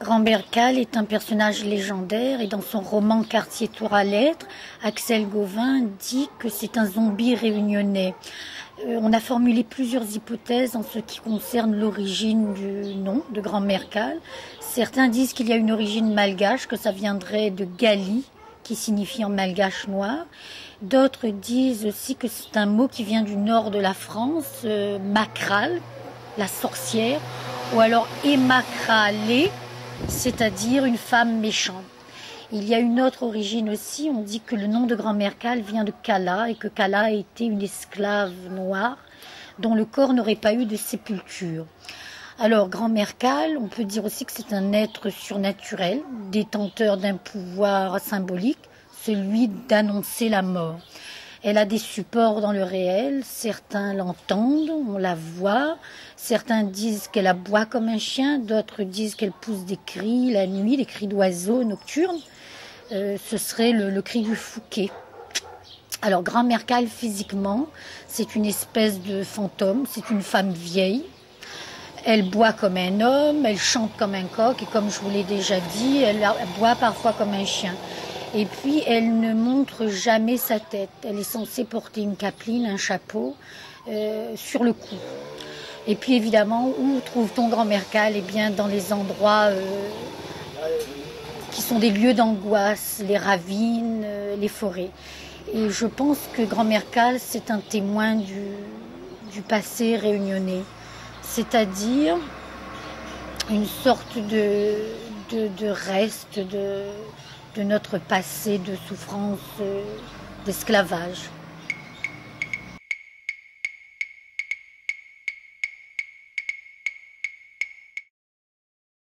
Grand Bercal est un personnage légendaire et dans son roman Quartier Tour à Lettres, Axel Gauvin dit que c'est un zombie réunionnais. On a formulé plusieurs hypothèses en ce qui concerne l'origine du nom de Grand Bercal. Certains disent qu'il y a une origine malgache, que ça viendrait de Gali, qui signifie en malgache noir. D'autres disent aussi que c'est un mot qui vient du nord de la France, Macral, la sorcière, ou alors Emacralé, c'est-à-dire une femme méchante. Il y a une autre origine aussi, on dit que le nom de Grand Bercal vient de Kala et que Kala était une esclave noire dont le corps n'aurait pas eu de sépulture. Alors Grand Bercal, on peut dire aussi que c'est un être surnaturel, détenteur d'un pouvoir symbolique, celui d'annoncer la mort. Elle a des supports dans le réel, certains l'entendent, on la voit, certains disent qu'elle aboie comme un chien, d'autres disent qu'elle pousse des cris la nuit, des cris d'oiseaux nocturnes. Ce serait le cri du Fouquet. Alors Grand Bercal, physiquement, c'est une espèce de fantôme, c'est une femme vieille. Elle boit comme un homme, elle chante comme un coq et comme je vous l'ai déjà dit, elle aboie parfois comme un chien. Et puis, elle ne montre jamais sa tête. Elle est censée porter une capeline, un chapeau, sur le cou. Et puis, évidemment, où trouve-t-on Grand Bercal? Eh bien, dans les endroits qui sont des lieux d'angoisse, les ravines, les forêts. Et je pense que Grand Bercal, c'est un témoin du passé réunionnais. C'est-à-dire une sorte de reste de notre passé de souffrance, d'esclavage.